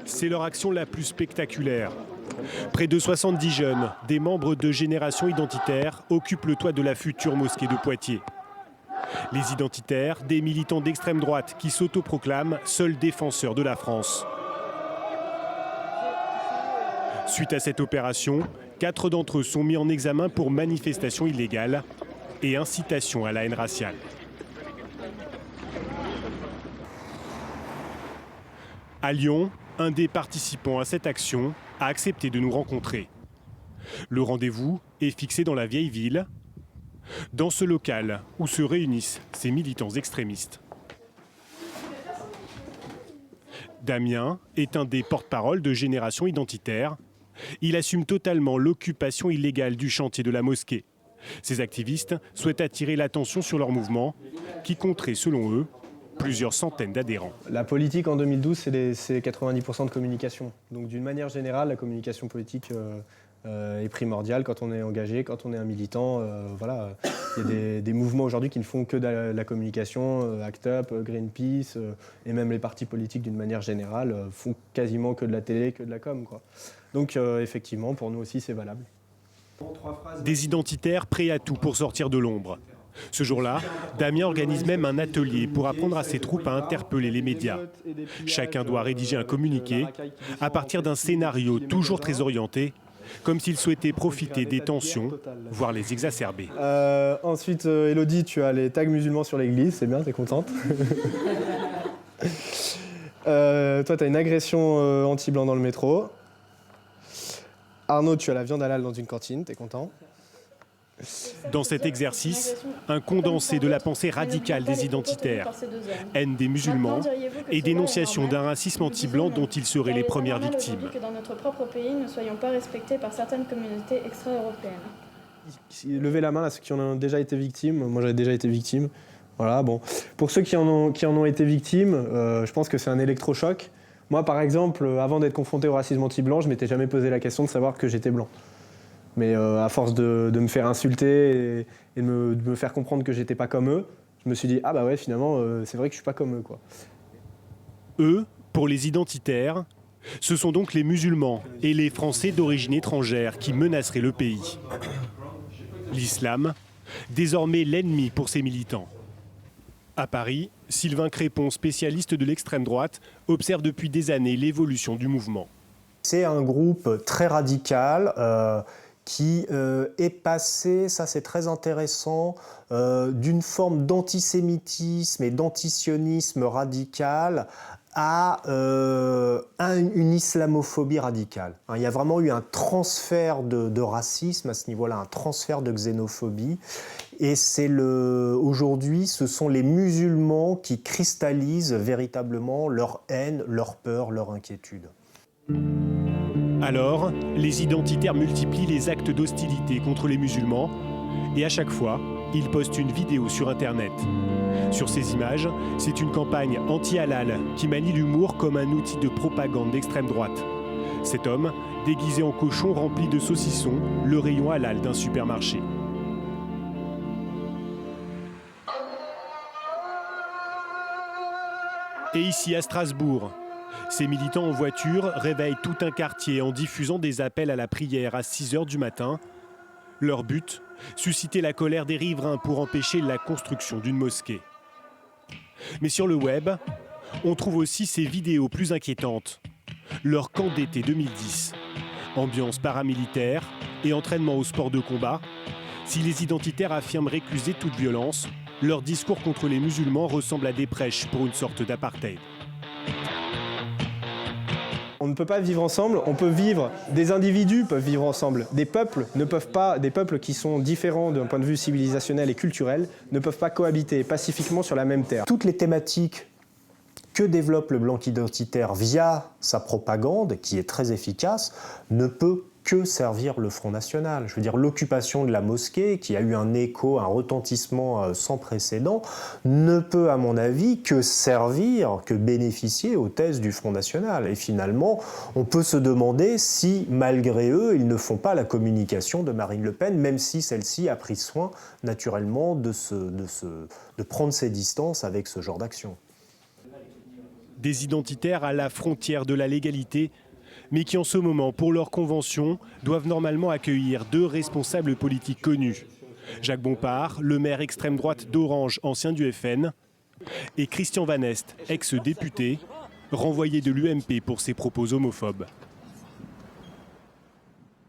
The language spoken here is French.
C'est leur action la plus spectaculaire. Près de 70 jeunes, des membres de Génération Identitaire, occupent le toit de la future mosquée de Poitiers. Les identitaires, des militants d'extrême droite qui s'autoproclament seuls défenseurs de la France. Suite à cette opération, 4 d'entre eux sont mis en examen pour manifestation illégale et incitation à la haine raciale. À Lyon, un des participants à cette action a accepté de nous rencontrer. Le rendez-vous est fixé dans la vieille ville, dans ce local où se réunissent ces militants extrémistes. Damien est un des porte-parole de Génération Identitaire. Il assume totalement l'occupation illégale du chantier de la mosquée. Ces activistes souhaitent attirer l'attention sur leur mouvement, qui compterait, selon eux, plusieurs centaines d'adhérents. La politique en 2012, c'est 90% de communication. Donc d'une manière générale, la communication politique est primordiale quand on est engagé, quand on est un militant. Voilà. Il y a des mouvements aujourd'hui qui ne font que de la communication, ACT UP, Greenpeace, et même les partis politiques d'une manière générale font quasiment que de la télé, que de la com, quoi. Donc effectivement, pour nous aussi, c'est valable. Des identitaires prêts à tout pour sortir de l'ombre. Ce jour-là, Damien organise même un atelier pour apprendre à ses troupes à interpeller les médias. Chacun doit rédiger un communiqué à partir d'un scénario toujours très orienté, comme s'il souhaitait profiter des tensions, voire les exacerber. Ensuite, Elodie, tu as les tags musulmans sur l'église, c'est bien, t'es contente. Toi, tu as une agression anti-blanc dans le métro. Arnaud, tu as la viande halal dans une cantine, t'es content. Dans cet exercice, un condensé de la pensée radicale des identitaires, haine des musulmans et dénonciation d'un racisme anti-blanc dont ils seraient les premières victimes. Que dans notre propre pays, ne soyons pas respectés par certaines communautés extra-européennes. Levez la main à ceux qui en ont déjà été victimes. Moi, j'avais déjà été victime. Voilà, bon. Pour ceux qui en ont été victimes, je pense que c'est un électrochoc. Moi, par exemple, avant d'être confronté au racisme anti-blanc, je m'étais jamais posé la question de savoir que j'étais blanc. Mais à force de me faire insulter et de me faire comprendre que j'étais pas comme eux, je me suis dit, ah bah ouais, finalement, c'est vrai que je suis pas comme eux, quoi. Eux, pour les identitaires, ce sont donc les musulmans et les Français d'origine étrangère qui menaceraient le pays. L'islam, désormais l'ennemi pour ces militants. À Paris, Sylvain Crépon, spécialiste de l'extrême droite, observe depuis des années l'évolution du mouvement. C'est un groupe très radical qui est passé, ça c'est très intéressant, d'une forme d'antisémitisme et d'antisionisme radical à une islamophobie radicale. Il y a vraiment eu un transfert de racisme à ce niveau-là, un transfert de xénophobie. Et aujourd'hui, ce sont les musulmans qui cristallisent véritablement leur haine, leur peur, leur inquiétude. Alors, les identitaires multiplient les actes d'hostilité contre les musulmans et à chaque fois, ils postent une vidéo sur Internet. Sur ces images, c'est une campagne anti-halal qui manie l'humour comme un outil de propagande d'extrême droite. Cet homme, déguisé en cochon rempli de saucissons, le rayon halal d'un supermarché. Et ici à Strasbourg, ces militants en voiture réveillent tout un quartier en diffusant des appels à la prière à 6 h du matin. Leur but, susciter la colère des riverains pour empêcher la construction d'une mosquée. Mais sur le web, on trouve aussi ces vidéos plus inquiétantes. Leur camp d'été 2010. Ambiance paramilitaire et entraînement au sport de combat. Si les identitaires affirment récuser toute violence, leur discours contre les musulmans ressemble à des prêches pour une sorte d'apartheid. On ne peut pas vivre ensemble, on peut vivre, des individus peuvent vivre ensemble, des peuples ne peuvent pas, des peuples qui sont différents d'un point de vue civilisationnel et culturel, ne peuvent pas cohabiter pacifiquement sur la même terre. Toutes les thématiques que développe le blanc identitaire via sa propagande, qui est très efficace, ne peut que servir le Front National. Je veux dire, l'occupation de la mosquée, qui a eu un écho, un retentissement sans précédent, ne peut, à mon avis, que servir, que bénéficier aux thèses du Front National. Et finalement, on peut se demander si, malgré eux, ils ne font pas la communication de Marine Le Pen, même si celle-ci a pris soin, naturellement, de prendre ses distances avec ce genre d'action. Des identitaires à la frontière de la légalité, mais qui en ce moment, pour leur convention, doivent normalement accueillir 2 responsables politiques connus. Jacques Bompard, le maire extrême droite d'Orange, ancien du FN, et Christian Van Est, ex-député, renvoyé de l'UMP pour ses propos homophobes.